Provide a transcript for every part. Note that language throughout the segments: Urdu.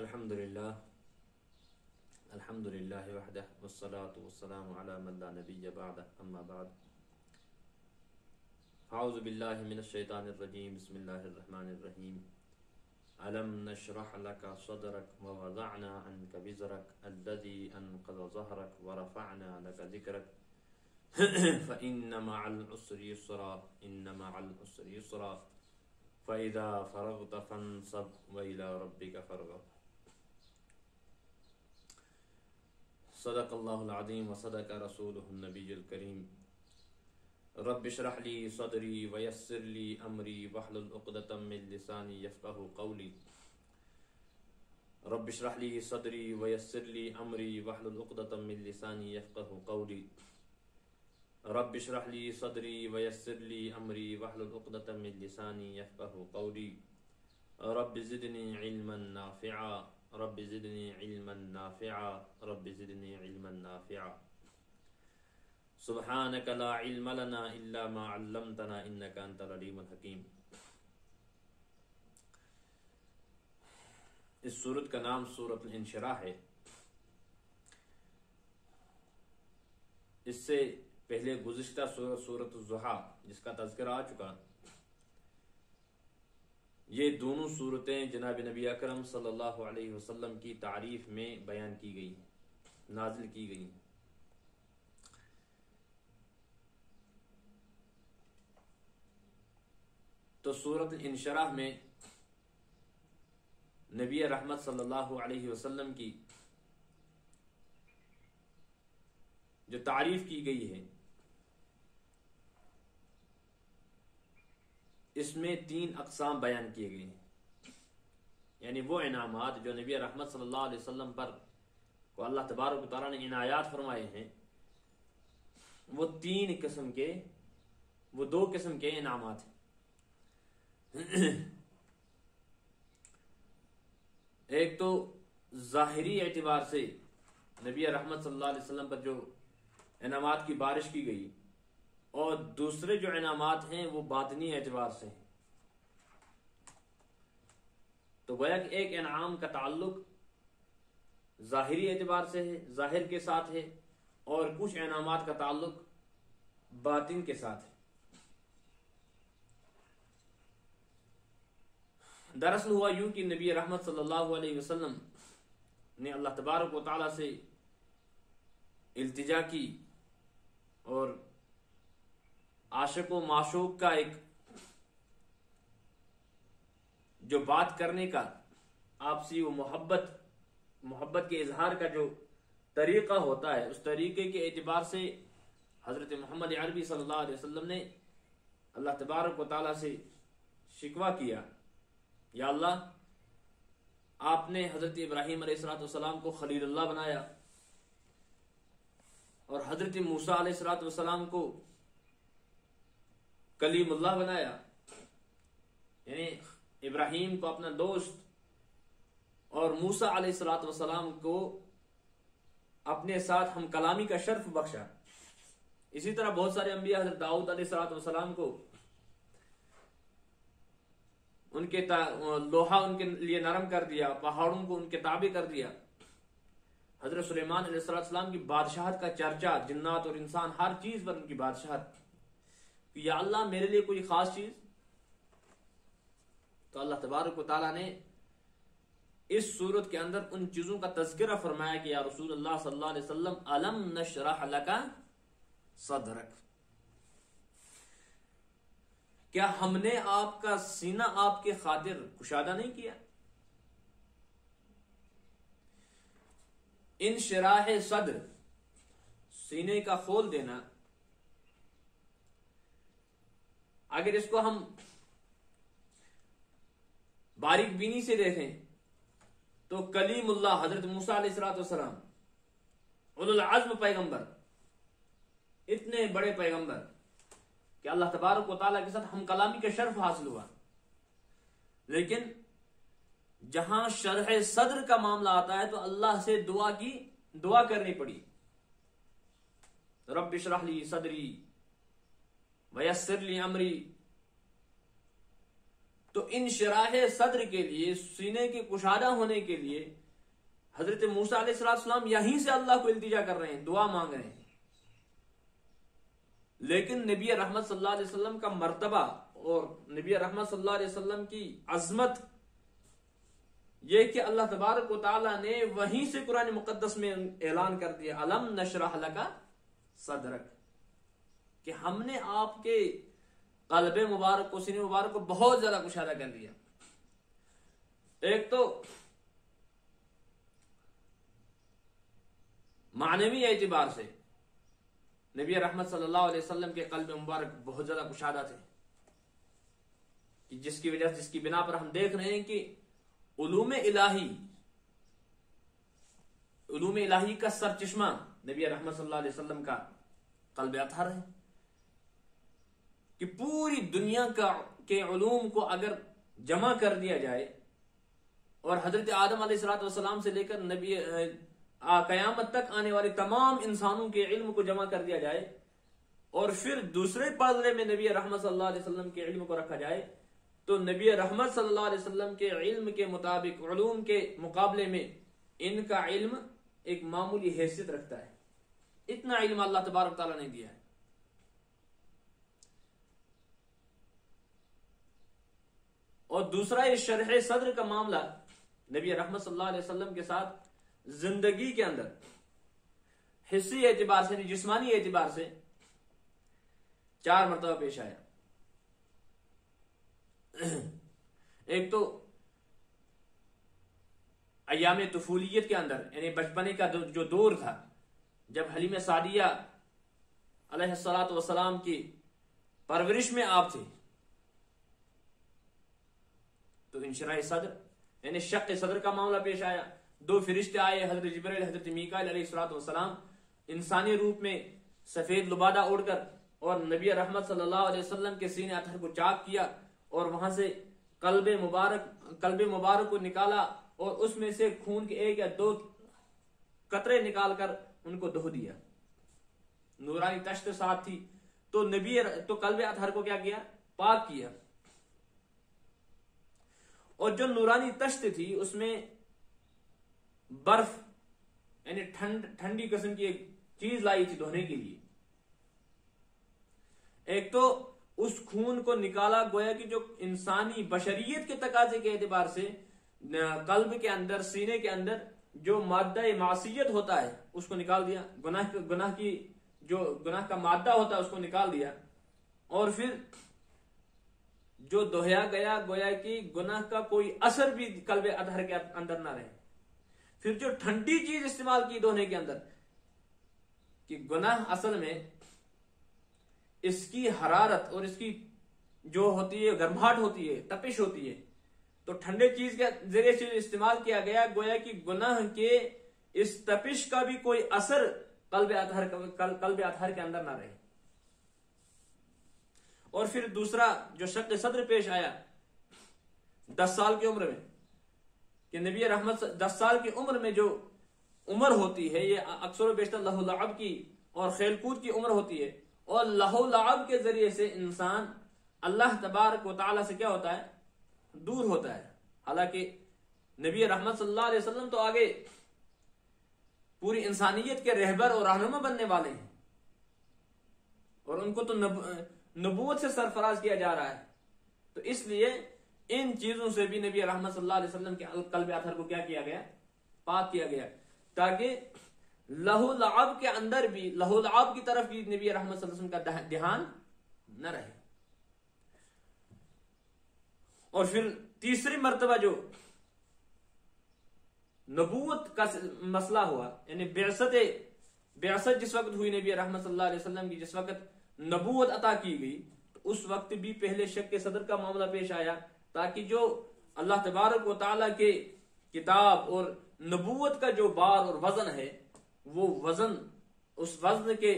الحمدللہ وحدہ والصلاة والسلام علی من لا نبی بعدہ اما بعد اعوذ باللہ من الشیطان الرجیم بسم اللہ الرحمن الرحیم ألم نشرح لك صدرك ووضعنا عنك وزرك الذي أنقض ظهرك ورفعنا لك ذكرك فإن مع العسر يسرا إن مع العسر يسرا فإذا فرغت فانصب وإلى ربك فارغب. صدق اللہ العظیم وصدق رسولہ النبی الکریم. رب اشرح لی صدری ویسر لی امری واحلل عقدۃ من لسانی یفقہوا قولی. رب اشرح لی صدری ویسر لی امری واحلل عقدۃ من لسانی یفقہوا قولی. رب اشرح لی صدری ویسر لی امری واحلل عقدۃ من لسانی یفقہوا قولی. رب زدنی علما نافعا رب زدنی علما نافعا رب زدنی علما نافعا. سبحانک لا علم لنا الا ما علمتنا انک انت العلیم الحکیم. اس سورت کا نام سورۃ الانشراح ہے. اس سے پہلے گزشتہ سورۃ الضحیٰ جس کا تذکرہ آ چکا، یہ دونوں صورتیں جناب نبی اکرم صلی اللہ علیہ وسلم کی تعریف میں بیان کی گئی ہیں، نازل کی گئی ہیں. تو سورۃ الانشراح میں نبی رحمت صلی اللہ علیہ وسلم کی جو تعریف کی گئی ہے، اس میں 3 اقسام بیان کیے گئے ہیں. یعنی وہ انعامات جو نبی رحمت صلی اللہ علیہ وسلم پر کو اللہ تبارک و تعالیٰ نے عنایات فرمائے ہیں، وہ 2 قسم کے انعامات ہیں. ایک تو ظاہری اعتبار سے نبی رحمت صلی اللہ علیہ وسلم پر جو انعامات کی بارش کی گئی، اور دوسرے جو انعامات ہیں وہ باطنی اعتبار سے ہیں. تو گویا کہ ایک انعام کا تعلق ظاہری اعتبار سے ہے، ظاہر کے ساتھ ہے، اور کچھ انعامات کا تعلق باطن کے ساتھ ہے. دراصل ہوا یوں کہ نبی رحمت صلی اللہ علیہ وسلم نے اللہ تبارک و تعالیٰ سے التجا کی، اور عاشق و معشوق کا ایک جو بات کرنے کا آپسی و محبت کے اظہار کا جو طریقہ ہوتا ہے، اس طریقے کے اعتبار سے حضرت محمد عربی صلی اللہ علیہ وسلم نے اللہ تبارک و تعالیٰ سے شکوہ کیا، یا اللہ، آپ نے حضرت ابراہیم علیہ السلام کو خلیل اللہ بنایا، اور حضرت موسیٰ علیہ السلام کو کلیم اللہ بنایا. یعنی ابراہیم کو اپنا دوست اور موسیٰ علیہ السلام کو اپنے ساتھ ہم کلامی کا شرف بخشا. اسی طرح بہت سارے انبیاء، حضرت داؤد علیہ السلام کو ان کے لوہا ان کے لیے نرم کر دیا، پہاڑوں کو ان کے تابع کر دیا. حضرت سلیمان علیہ السلام کی بادشاہت کا چرچا، جنات اور انسان ہر چیز پر ان کی بادشاہت. یا اللہ، میرے لیے کوئی خاص چیز؟ تو اللہ تبارک و تعالیٰ نے اس صورت کے اندر ان چیزوں کا تذکرہ فرمایا کہ یا رسول اللہ صلی اللہ علیہ وسلم، الم نشرح لک صدرک، کیا ہم نے آپ کا سینہ آپ کے خاطر کشادہ نہیں کیا؟ انشراح صدر، سینے کا کھول دینا. اگر اس کو ہم باریک بینی سے دیکھیں تو کلیم اللہ حضرت موسیٰ علیہ السلام، اولو العزم پیغمبر، اتنے بڑے پیغمبر کہ اللہ تبارک و تعالیٰ کے ساتھ ہم کلامی کا شرف حاصل ہوا. لیکن جہاں شرح صدر کا معاملہ آتا ہے تو اللہ سے دعا کرنی پڑی. رب اشرح لی صدری ویسر لی امری. تو انشراح صدر کے لیے، سینے کے کشادہ ہونے کے لیے حضرت موسیٰ علیہ السلام یہیں سے اللہ کو التجا کر رہے ہیں، دعا مانگ رہے ہیں. لیکن نبی رحمت صلی اللہ علیہ وسلم کا مرتبہ اور نبی رحمت صلی اللہ علیہ وسلم کی عظمت یہ کہ اللہ تبارک و تعالیٰ نے وہیں سے قرآن مقدس میں اعلان کر دیا، الم نشرح لک صدرک، کہ ہم نے آپ کے قلب مبارک کو، سینے مبارک کو بہت زیادہ کشادہ کر دیا. ایک تو معنوی اعتبار سے نبی رحمت صلی اللہ علیہ وسلم کے قلب مبارک بہت زیادہ کشادہ تھے، جس کی وجہ سے، جس کی بنا پر ہم دیکھ رہے ہیں کہ علوم الہی کا سرچشمہ نبی رحمت صلی اللہ علیہ وسلم کا قلب اطہر ہے، کہ پوری دنیا کے علوم کو اگر جمع کر دیا جائے اور حضرت آدم علیہ السلام سے لے کر نبی قیامت تک آنے والے تمام انسانوں کے علم کو جمع کر دیا جائے اور پھر دوسرے پردے میں نبی رحمت صلی اللہ علیہ وسلم کے علم کو رکھا جائے، تو نبی رحمت صلی اللہ علیہ وسلم کے علم کے مطابق علوم کے مقابلے میں ان کا علم ایک معمولی حیثیت رکھتا ہے. اتنا علم اللہ تبارک تعالیٰ نے دیا ہے. اور دوسرا یہ شرح صدر کا معاملہ نبی رحمت صلی اللہ علیہ وسلم کے ساتھ زندگی کے اندر حصی اعتبار سے، جسمانی اعتبار سے 4 مرتبہ پیش آیا. ایک تو ایام طفولیت کے اندر، یعنی بچپنے کا جو دور تھا، جب حلیمہ سعدیہ علیہ السلام کی پرورش میں آپ تھے، تو انشراح صدر یعنی شق صدر کا معاملہ پیش آیا. 2 فرشتے آئے، حضرت جبرائیل، حضرت میکائیل علیہ السلام، انسانی روپ میں سفید لبادہ اڑ کر، اور نبی رحمت صلی اللہ علیہ وسلم کے سینے اطہر کو چاک کیا اور وہاں سے قلب مبارک کو نکالا اور اس میں سے خون کے 1 یا 2 قطرے نکال کر ان کو دہو دیا. نورانی تشت ساتھ تھی، تو قلب اطہر کو کیا کیا؟ پاک کیا. اور جو نورانی تشت تھی اس میں برف یعنی ٹھنڈی قسم کی ایک چیز لائی تھی دھونے کے لیے. ایک تو اس خون کو نکالا، گویا کہ جو انسانی بشریت کے تقاضے کے اعتبار سے قلب کے اندر، سینے کے اندر جو مادہ معصیت ہوتا ہے اس کو نکال دیا، گناہ کا مادہ ہوتا ہے اس کو نکال دیا. اور پھر جو دہیا گیا، گویا کہ گناہ کا کوئی اثر بھی قلب اطہر کے اندر نہ رہے. پھر جو ٹھنڈی چیز استعمال کی دھونے کے اندر، کہ گناہ اصل میں اس کی حرارت اور اس کی جو ہوتی ہے گرماہٹ ہوتی ہے، تپش ہوتی ہے، تو ٹھنڈے چیز کے ذریعے سے استعمال کیا گیا، گویا کہ گناہ کے اس تپش کا بھی کوئی اثر قلب اطہر کے اندر نہ رہے. اور پھر دوسرا جو شق صدر پیش آیا 10 سال کی عمر میں، کہ نبی رحمت 10 سال کی عمر میں جو عمر ہوتی ہے یہ اکثر و بیشتر لہو لعب کی اور کھیل کود کی عمر ہوتی ہے، اور لہو لعب کے ذریعے سے انسان اللہ تبارک و تعالیٰ سے کیا ہوتا ہے؟ دور ہوتا ہے. حالانکہ نبی رحمت صلی اللہ علیہ وسلم تو آگے پوری انسانیت کے رہبر اور رہنما بننے والے ہیں، اور ان کو تو نبوت سے سرفراز کیا جا رہا ہے. تو اس لیے ان چیزوں سے بھی نبی رحمت صلی اللہ علیہ وسلم کے قلب اطہر کو کیا کیا گیا؟ پاک کیا گیا، تاکہ لہو لعب کے اندر بھی، لہو لعب کی طرف بھی نبی رحمت صلی اللہ علیہ وسلم کا دھیان نہ رہے. اور پھر تیسری مرتبہ جو نبوت کا مسئلہ ہوا، یعنی بعثت جس وقت ہوئی نبی رحمت صلی اللہ علیہ وسلم کی، جس وقت نبوت عطا کی گئی، تو اس وقت بھی پہلے شق صدر کا معاملہ پیش آیا، تاکہ جو اللہ تبارک و تعالیٰ کے کتاب اور نبوت کا جو بار اور وزن ہے، وہ وزن اس وزن کے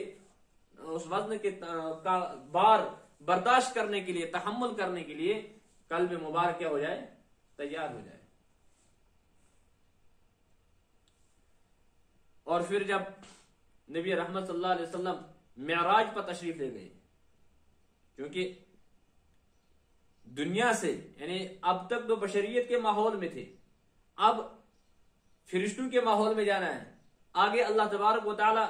کا بار برداشت کرنے کے لیے، تحمل کرنے کے لیے قلب مبارک کیا ہو جائے؟ تیار ہو جائے. اور پھر جب نبی رحمت صلی اللہ علیہ وسلم معراج پر تشریف لے گئے، کیونکہ دنیا سے، یعنی اب تک تو بشریت کے ماحول میں تھے، اب فرشتوں کے ماحول میں جانا ہے، آگے اللہ تبارک و تعالی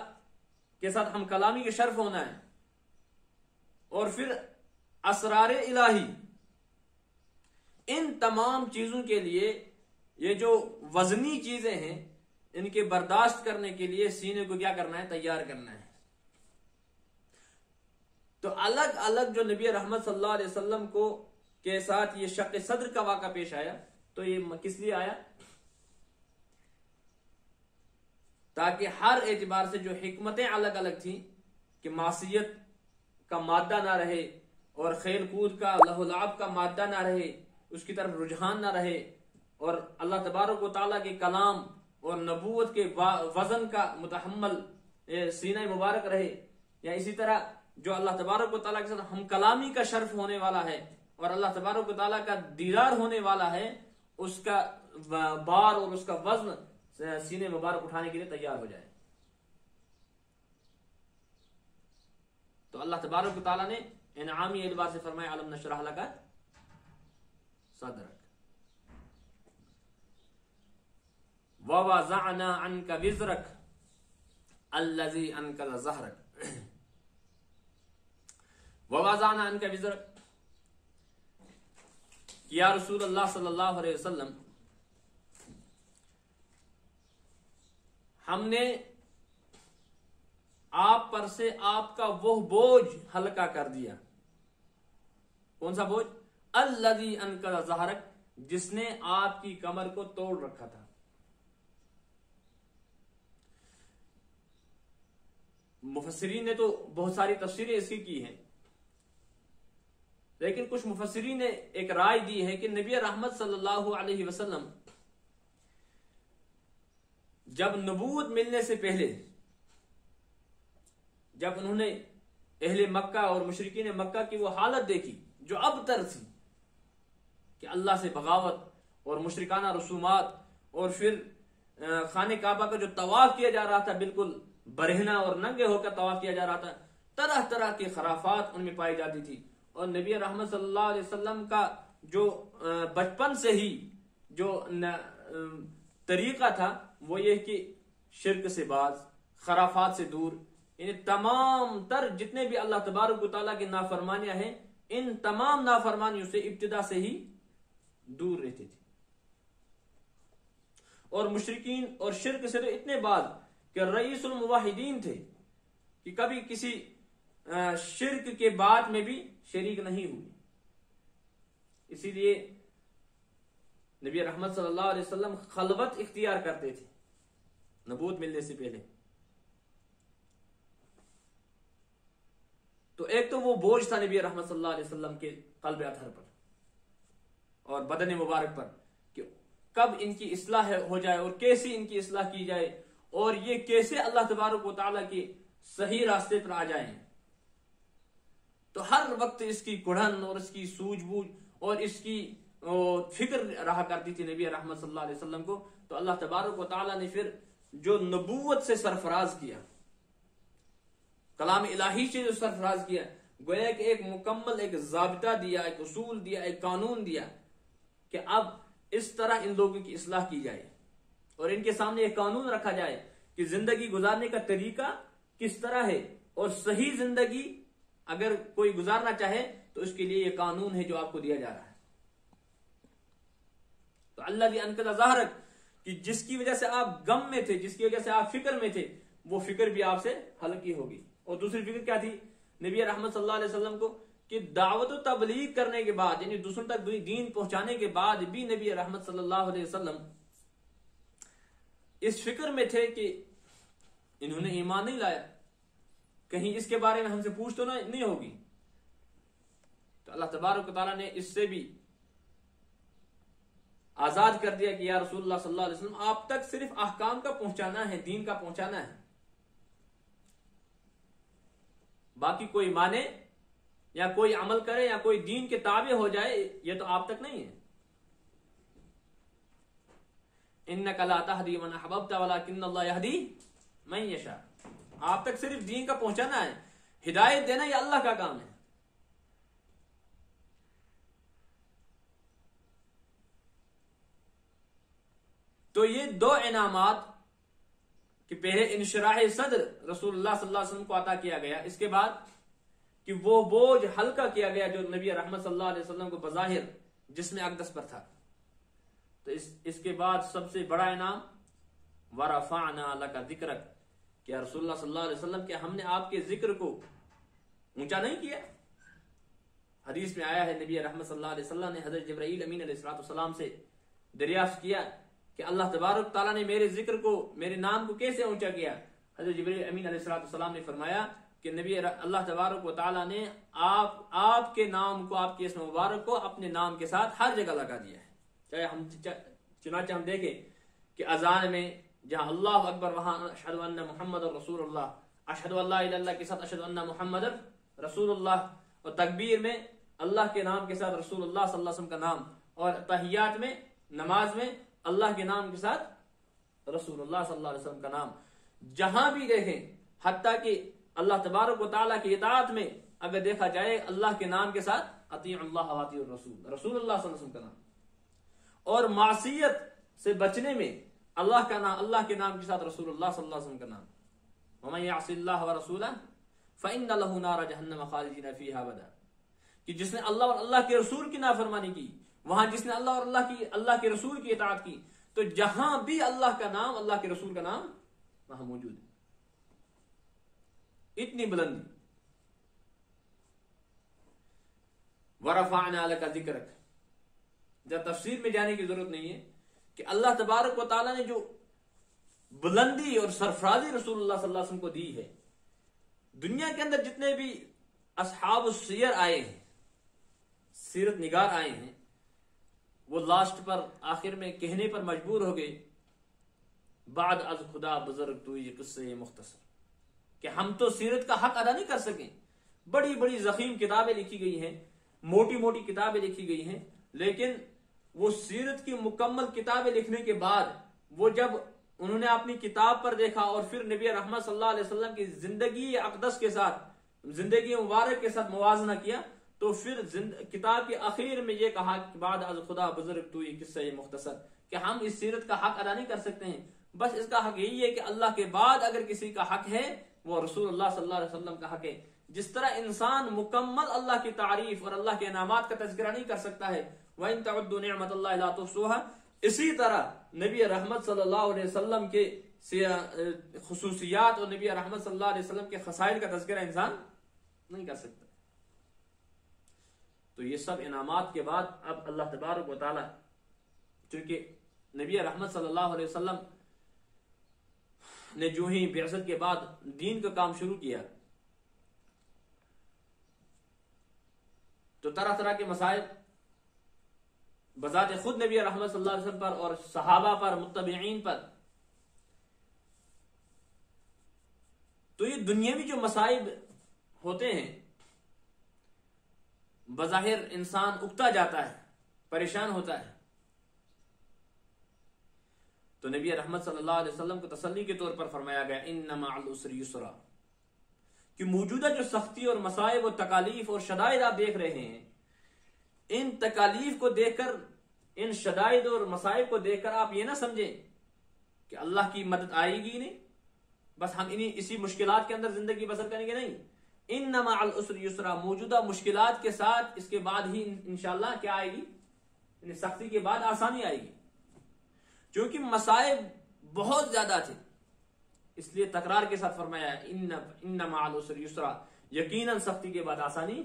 کے ساتھ ہم کلامی کے شرف ہونا ہے، اور پھر اسرار الہی، ان تمام چیزوں کے لیے یہ جو وزنی چیزیں ہیں ان کے برداشت کرنے کے لیے سینے کو کیا کرنا ہے؟ تیار کرنا ہے۔ تو الگ الگ جو نبی رحمت صلی اللہ علیہ وسلم کو کے ساتھ یہ شق صدر کا واقعہ پیش آیا، تو یہ کس لیے آیا؟ تاکہ ہر اعتبار سے جو حکمتیں الگ الگ تھیں کہ معصیت کا مادہ نہ رہے اور کھیل کود کا لہو لعب کا مادہ نہ رہے، اس کی طرف رجحان نہ رہے، اور اللہ تبارک و تعالیٰ کے کلام اور نبوت کے وزن کا متحمل سینہ مبارک رہے، یا اسی طرح جو اللہ تبارک و تعالیٰ کے ساتھ ہم کلامی کا شرف ہونے والا ہے اور اللہ تبارک و تعالیٰ کا دیدار ہونے والا ہے، اس کا بار اور اس کا وزن سینے مبارک اٹھانے کے لیے تیار ہو جائے۔ تو اللہ تبارک و تعالیٰ نے انعامی اعتبار سے فرمایا علم نشرح لک صدرک ووضعنا عنک وزرک الذی انقض ظہرک۔ ووضعنا عنک وزرک، یا رسول اللہ صلی اللہ علیہ وسلم، ہم نے آپ پر سے آپ کا وہ بوجھ ہلکا کر دیا۔ کون سا بوجھ؟ الذی انقض ظہرک، جس نے آپ کی کمر کو توڑ رکھا تھا۔ مفسرین نے تو بہت ساری تفسیریں اس کی ہیں، لیکن کچھ مفسرین نے ایک رائے دی ہے کہ نبی رحمت صلی اللہ علیہ وسلم جب نبوت ملنے سے پہلے، جب انہوں نے اہل مکہ اور مشرکین مکہ کی وہ حالت دیکھی جو اب تر تھی کہ اللہ سے بغاوت اور مشرکانہ رسومات، اور پھر خانہ کعبہ کا جو طواف کیا جا رہا تھا بالکل برہنہ اور ننگے ہو کر طواف کیا جا رہا تھا، طرح طرح کی خرافات ان میں پائی جاتی تھی، اور نبی رحمت صلی اللہ علیہ وسلم کا جو بچپن سے ہی جو طریقہ تھا وہ یہ کہ شرک سے باز، خرافات سے دور، یعنی تمام تر جتنے بھی اللہ تبارک و تعالیٰ کی نافرمانیاں ہیں، ان تمام نافرمانیوں سے ابتدا سے ہی دور رہتے تھے، اور مشرکین اور شرک سے تو اتنے بعد کہ رئیس الموحدین تھے کہ کبھی کسی شرک کے بات میں بھی شریک نہیں ہوئی۔ اسی لیے نبی رحمت صلی اللہ علیہ وسلم خلوت اختیار کرتے تھے نبوت ملنے سے پہلے۔ تو ایک تو وہ بوجھ تھا نبی رحمت صلی اللہ علیہ وسلم کے قلب اطہر پر اور بدن مبارک پر کہ کب ان کی اصلاح ہو جائے اور کیسی ان کی اصلاح کی جائے، اور یہ کیسے اللہ تبارک و تعالیٰ کے صحیح راستے پر آ جائیں۔ تو ہر وقت اس کی کڑھن اور اس کی سوجھ بوجھ اور اس کی فکر رہا کرتی تھی نبی رحمت صلی اللہ علیہ وسلم کو۔ تو اللہ تبارک و تعالیٰ نے پھر جو نبوت سے سرفراز کیا، کلام الہی سے جو سرفراز کیا، گویا کہ ایک مکمل ایک ضابطہ دیا، ایک اصول دیا، ایک قانون دیا کہ اب اس طرح ان لوگوں کی اصلاح کی جائے، اور ان کے سامنے ایک قانون رکھا جائے کہ زندگی گزارنے کا طریقہ کس طرح ہے، اور صحیح زندگی اگر کوئی گزارنا چاہے تو اس کے لیے یہ قانون ہے جو آپ کو دیا جا رہا ہے۔ تو اللہ کی انقض ظہرک، کہ جس کی وجہ سے آپ غم میں تھے، جس کی وجہ سے آپ فکر میں تھے، وہ فکر بھی آپ سے ہلکی ہوگی۔ اور دوسری فکر کیا تھی نبی رحمت صلی اللہ علیہ وسلم کو؟ کہ دعوت و تبلیغ کرنے کے بعد، یعنی دوسروں تک دین پہنچانے کے بعد بھی نبی رحمت صلی اللہ علیہ وسلم اس فکر میں تھے کہ انہوں نے ایمان نہیں لایا، کہیں اس کے بارے میں ہم سے پوچھ تو نہیں ہوگی۔ تو اللہ تبارک و تعالیٰ نے اس سے بھی آزاد کر دیا کہ یا رسول اللہ صلی اللہ علیہ وسلم، آپ تک صرف احکام کا پہنچانا ہے، دین کا پہنچانا ہے، باقی کوئی مانے یا کوئی عمل کرے یا کوئی دین کے تابع ہو جائے، یہ تو آپ تک نہیں ہے۔ انک لا تہدی من احببت ولکن اللہ یہدی من یشاء، آپ تک صرف دین کا پہنچانا ہے، ہدایت دینا یہ اللہ کا کام ہے۔ تو یہ دو انعامات کہ پہلے انشراح صدر رسول اللہ صلی اللہ علیہ وسلم کو عطا کیا گیا، اس کے بعد کہ وہ بوجھ ہلکا کیا گیا جو نبی رحمت صلی اللہ علیہ وسلم کو بظاہر جسم اقدس پر تھا. تو اس کے بعد سب سے بڑا انعام وَرَفَعْنَا لَكَ ذِكْرَكَ کہ رسول اللہ صلی اللہ علیہ وسلم کہ ہم نے آپ کے ذکر کو اونچا نہیں کیا. حدیث میں آیا ہے نبی رحمت صلی اللہ علیہ وسلم نے حضرت جبرائیل امین علیہ السلام سے دریافت کیا کہ اللہ تبارک تعالیٰ نے میرے ذکر کو، میرے نام کو کیسے اونچا کیا. حضرت جبرائیل امین علیہ السلام نے فرمایا کہ نبی اللہ تبارک و تعالیٰ نے آپ کے نام کو، آپ کے اسم مبارک کو اپنے نام کے ساتھ ہر جگہ لگا دیا ہے. چنانچہ ہم دیکھیں کہ اذان میں جہاں اللہ اکبر وہاں اشہد ان محمد رسول اللہ، اشہد ان لا الہ الا اللہ کے ساتھ اشہد ان محمد رسول اللہ، اور تکبیر میں اللہ کے نام کے ساتھ رسول اللہ صلی اللہ علیہ وسلم کا نام، اور تحیات میں نماز میں اللہ کے نام کے ساتھ رسول اللہ صلی اللہ علیہ وسلم کا نام. جہاں بھی دیکھیں حتیٰ کہ اللہ تبارک و تعالیٰ کی اطاعت میں اگر دیکھا جائے اللہ کے نام کے ساتھ اطیعوا اللہ واطیعوا الرسول، رسول اللہ صلی اللہ علیہ وسلم کا نام. اور معصیت سے بچنے میں اللہ کا نام، اللہ کے نام کے ساتھ رسول اللہ صلی اللہ علیہ وسلم کا نام. وَمَن يَعْصِ اللَّهَ وَرَسُولَهُ فَإِنَّ لَهُ نَارَ جَهَنَّمَ خَالِدِينَ فِيهَا أَبَدًا کہ جس نے اللہ اور اللہ کے رسول کی نافرمانی کی، وہاں جس نے اللہ اور اللہ کے رسول کی اطاعت کی، تو جہاں بھی اللہ کا نام، اللہ کے رسول کا نام وہاں موجود ہے. اتنی بلندی. وَرَفَعْنَا لَكَ ذِكْرَكَ جب تفسیر میں جانے کی ضرورت نہیں ہے کہ اللہ تبارک و تعالیٰ نے جو بلندی اور سرفرازی رسول اللہ صلی اللہ علیہ وسلم کو دی ہے. دنیا کے اندر جتنے بھی اصحاب السیر آئے ہیں، سیرت نگار آئے ہیں، وہ لاسٹ پر آخر میں کہنے پر مجبور ہو گئے بعد از خدا بزرگ تو یہ قصے مختصر کہ ہم تو سیرت کا حق ادا نہیں کر سکیں. بڑی بڑی ضخیم کتابیں لکھی گئی ہیں، موٹی موٹی کتابیں لکھی گئی ہیں، لیکن وہ سیرت کی مکمل کتابیں لکھنے کے بعد وہ جب انہوں نے اپنی کتاب پر دیکھا اور پھر نبی رحمت صلی اللہ علیہ وسلم کی زندگی اقدس کے ساتھ، زندگی مبارک کے ساتھ موازنہ کیا، تو پھر کتاب کے آخر میں یہ کہا کہ بعد از خدا بزرگ تو یہ قصہ مختصر کہ ہم اس سیرت کا حق ادا نہیں کر سکتے ہیں. بس اس کا حق یہی ہے کہ اللہ کے بعد اگر کسی کا حق ہے وہ رسول اللہ صلی اللہ علیہ وسلم کا حق ہے. جس طرح انسان مکمل اللہ کی تعریف اور اللہ کے انعامات کا تذکرہ نہیں کر سکتا ہے، وَإِن تَعُدُّوا نِعْمَةَ اللَّهِ لَا تُحْصُوهَا، اسی طرح نبی رحمت صلی اللہ علیہ وسلم کے خصوصیات اور نبی رحمت صلی اللہ علیہ وسلم کے خصائل کا تذکرہ انسان نہیں کر سکتا. تو یہ سب انعامات کے بعد اب اللہ تبارک و تعالی چونکہ نبی رحمت صلی اللہ علیہ وسلم نے جو ہی بعثت کے بعد دین کا کام شروع کیا تو طرح طرح کے مسائل بذات خود نبی رحمت صلی اللہ علیہ وسلم پر اور صحابہ پر، متبعین پر. تو یہ دنیاوی جو مصائب ہوتے ہیں بظاہر انسان اکتا جاتا ہے، پریشان ہوتا ہے، تو نبی رحمت صلی اللہ علیہ وسلم کو تسلی کے طور پر فرمایا گیا ان مع العسر یسرا کہ موجودہ جو سختی اور مصائب اور تکالیف اور شدائد آپ دیکھ رہے ہیں، ان تکالیف کو دیکھ کر، ان شدائد اور مصائب کو دیکھ کر آپ یہ نہ سمجھیں کہ اللہ کی مدد آئے گی نہیں، بس ہم اسی مشکلات کے اندر زندگی بسر کریں گے. نہیں، ان مع العسر یسرا، موجودہ مشکلات کے ساتھ اس کے بعد ہی انشاءاللہ کیا آئے گی، یعنی سختی کے بعد آسانی آئے گی. کیونکہ مصائب بہت زیادہ تھے، اس لیے تکرار کے ساتھ فرمایا ہے ان مع العسر یسرا، یقیناً سختی کے بعد آسانی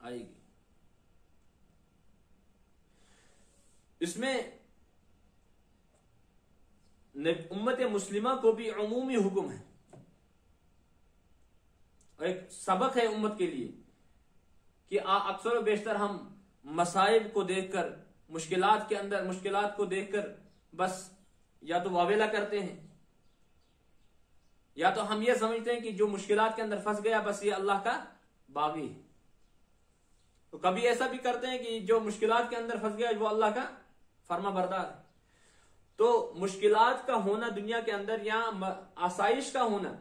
آئے گی. اس میں امت مسلمہ کو بھی عمومی حکم ہے اور ایک سبق ہے امت کے لیے کہ اکثر و بیشتر ہم مصائب کو دیکھ کر، مشکلات کے اندر مشکلات کو دیکھ کر بس یا تو واویلا کرتے ہیں، یا تو ہم یہ سمجھتے ہیں کہ جو مشکلات کے اندر پھنس گیا بس یہ اللہ کا باغی ہے. تو کبھی ایسا بھی کرتے ہیں کہ جو مشکلات کے اندر پھنس گیا وہ اللہ کا فرما بردار ہے. تو مشکلات کا ہونا دنیا کے اندر یا آسائش کا ہونا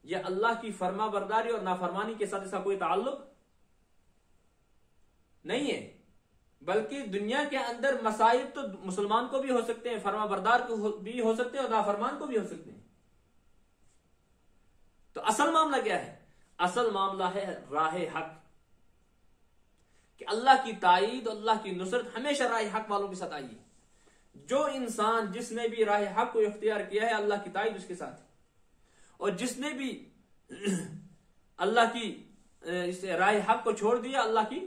یا اللہ کی فرما برداری اور نافرمانی کے ساتھ اس کا کوئی تعلق نہیں ہے، بلکہ دنیا کے اندر مصائب تو مسلمان کو بھی ہو سکتے ہیں، فرما بردار کو بھی ہو سکتے ہیں، اور نافرمان کو بھی ہو سکتے ہیں۔ تو اصل معاملہ کیا ہے؟ اصل معاملہ ہے راہ حق، کہ اللہ کی تائید، اللہ کی نصرت ہمیشہ راہ حق والوں کے ساتھ آئی ہے۔ جو انسان جس نے بھی راہ حق کو اختیار کیا ہے، اللہ کی تائید اس کے ساتھ ہے، اور جس نے بھی اللہ کی اس راہ حق کو چھوڑ دیا، اللہ کی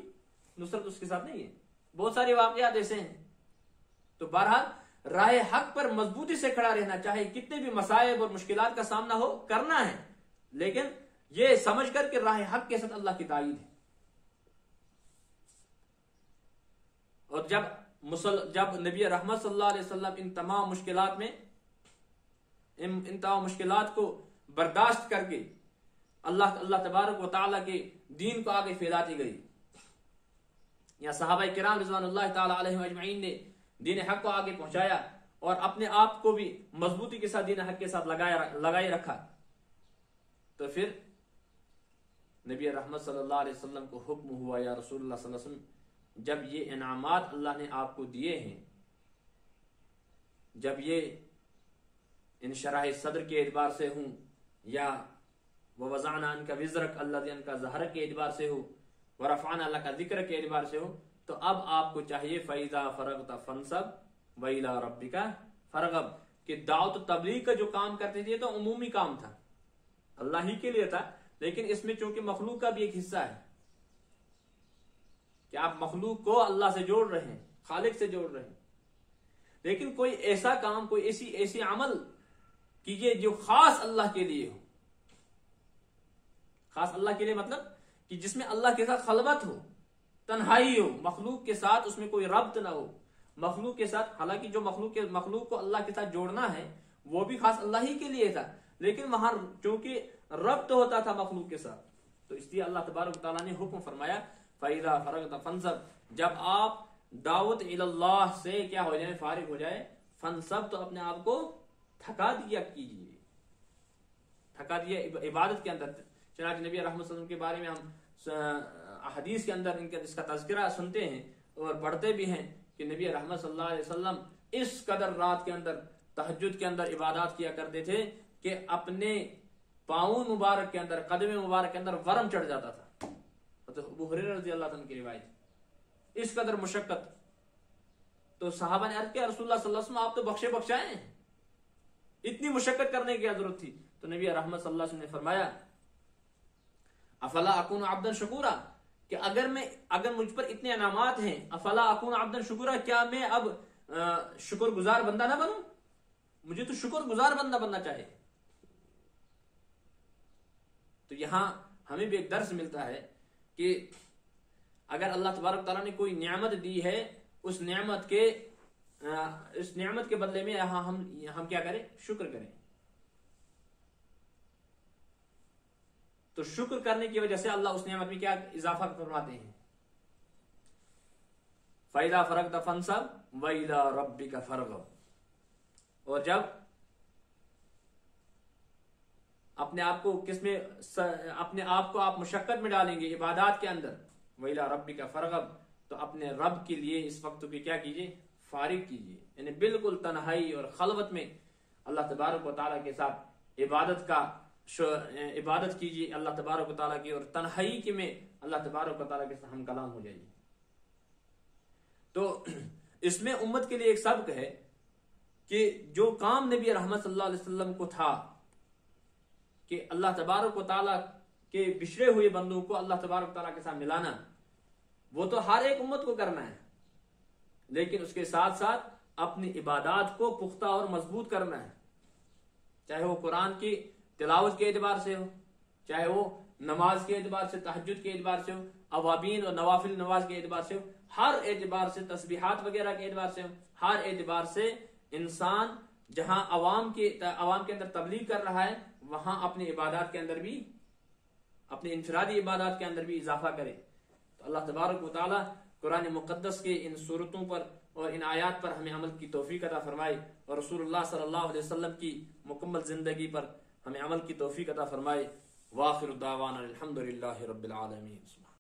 نصرت اس کے ساتھ نہیں ہے۔ بہت سارے واقعات ایسے ہیں۔ تو بہرحال راہ حق پر مضبوطی سے کھڑا رہنا، چاہے کتنے بھی مصائب اور مشکلات کا سامنا ہو، کرنا ہے، لیکن یہ سمجھ کر کہ راہ حق کے ساتھ اللہ کی تائید ہے۔ اور جب نبی رحمت صلی اللہ علیہ وسلم ان تمام مشکلات میں ان تمام مشکلات کو برداشت کر کے اللہ تبارک و تعالیٰ کے دین کو آگے پھیلاتی گئی، یا صحابہ کرام رضوان اللہ تعالی علیہم اجمعین نے دین حق کو آگے پہنچایا اور اپنے آپ کو بھی مضبوطی کے ساتھ دین حق کے ساتھ لگائے رکھا، تو پھر نبی رحمت صلی اللہ علیہ وسلم کو حکم ہوا، یا رسول اللہ صلی اللہ علیہ وسلم، جب یہ انعامات اللہ نے آپ کو دیے ہیں، جب یہ انشراح صدر کے اعتبار سے ہوں، یا وَوَضَعْنَا عَنْكَ وِزْرَكَ الَّذِي أَنْقَضَ ظَهْرَكَ کے اعتبار سے ہو، وَرَفَعْنَا لَكَ ذِكْرَكَ کے اعتبار سے ہو، تو اب آپ کو چاہیے فَإِذَا فَرَغْتَ فَانْصَبْ وَإِلَىٰ رَبِّكَ فَارْغَب، کہ دعوت و تبلیغ کا جو کام کرتے تھے تو عمومی کام تھا، اللہ ہی کے لیے تھا، لیکن اس میں چونکہ مخلوق کا بھی ایک حصہ ہے کہ آپ مخلوق کو اللہ سے جوڑ رہے ہیں، خالق سے جوڑ رہے ہیں، لیکن کوئی ایسا کام، کوئی ایسی عمل کیجیے جو خاص اللہ کے لیے ہو۔ خاص اللہ کے لیے مطلب کہ جس میں اللہ کے ساتھ خلوت ہو، تنہائی ہو، مخلوق کے ساتھ اس میں کوئی ربط نہ ہو، مخلوق کے ساتھ، حالانکہ جو مخلوق کو اللہ کے ساتھ جوڑنا ہے وہ بھی خاص اللہ ہی کے لیے تھا، لیکن وہاں چونکہ ربط ہوتا تھا مخلوق کے ساتھ، تو اس لیے اللہ تبارک و تعالیٰ نے حکم فرمایا فَإِذَا فَرَغْتَ فَانْصَبْ، جب آپ دعوت اللہ سے کیا ہو جائیں، فارغ ہو جائے، فَانْصَبْ، تو اپنے آپ کو تھکا دیا کیجیے، تھکا دیا عبادت کے اندر۔ چنانچہ نبی رحمت صلی اللہ علیہ وسلم کے بارے میں ہم حدیث کے اندر اس کا تذکرہ سنتے ہیں اور پڑھتے بھی ہیں کہ نبی رحمت صلی اللہ علیہ وسلم اس قدر رات کے اندر، تہجد کے اندر عبادات کیا کرتے تھے کہ اپنے پاؤں مبارک کے اندر، قدم مبارک کے اندر ورم چڑھ جاتا تھا۔ ابو ہریرہ رضی اللہ عنہ کی روایت، اس قدر مشقت۔ تو صحابہ نے عرض کیا رسول اللہ صلی اللہ علیہ وسلم آپ تو بخشے بخشائے ہیں، اتنی مشقت کرنے کی کیا ضرورت تھی؟ تو نبی رحمت صلی اللہ علیہ وسلم نے فرمایا افلا اکون عبدا شکورا، کہ اگر مجھ پر اتنے انعامات ہیں، افلا اکون عبدا شکورا، کیا میں اب شکر گزار بندہ نہ بنوں؟ مجھے تو شکر گزار بندہ بننا چاہے۔ تو یہاں ہمیں بھی ایک درس ملتا ہے کہ اگر اللہ تبارک تعالیٰ نے کوئی نعمت دی ہے، اس نعمت کے بدلے میں ہم کیا کریں؟ شکر کریں۔ تو شکر کرنے کی وجہ سے اللہ اس نعمت میں کیا اضافہ فرماتے ہیں، فَإِذَا فَرَغْتَ فَانْصَبْ وَإِلَىٰ رَبِّكَ فَارْغَب، اور جب اپنے آپ کو آپ مشقت میں ڈالیں گے عبادات کے اندر، وَإِلَىٰ رَبِّكَ فَارْغَب، تو اپنے رب کے لیے اس وقت بھی کیا کیجئے؟ فارغ کیجئے، یعنی بالکل تنہائی اور خلوت میں اللہ تبارک و تعالیٰ کے ساتھ عبادت کیجیے اللہ تبارک و تعالیٰ کی، اور تنہائی کے میں اللہ تبارک و تعالیٰ کے ساتھ ہم کلام ہو جائیے۔ تو اس میں امت کے لیے ایک سبق ہے کہ جو کام نبی رحمت صلی اللہ علیہ وسلم کو تھا کہ اللہ تبارک و تعالیٰ کے بچھڑے ہوئے بندوں کو اللہ تبارک و تعالیٰ کے ساتھ ملانا، وہ تو ہر ایک امت کو کرنا ہے، لیکن اس کے ساتھ ساتھ اپنی عبادات کو پختہ اور مضبوط کرنا ہے، چاہے وہ قرآن کی تلاوت کے اعتبار سے ہو، چاہے وہ نماز کے اعتبار سے، تہجد کے اعتبار سے ہو، اوابین اور نوافل نماز کے اعتبار سے ہو، ہر اعتبار سے، تسبیحات وغیرہ کے اعتبار سے ہو، ہر اعتبار سے انسان جہاں عوام کے اندر تبلیغ کر رہا ہے، وہاں اپنی عبادات کے اندر بھی، اپنی انفرادی عبادات کے اندر بھی اضافہ کرے۔ تو اللہ تبارک و تعالیٰ قرآن مقدس کے ان صورتوں پر اور ان آیات پر ہمیں عمل کی توفیق عطا فرمائے، اور رسول اللہ صلی اللہ علیہ وسلم کی مکمل زندگی پر ہمیں عمل کی توفیق عطا فرمائے۔ وآخر دعوانا الحمدللہ رب العالمین۔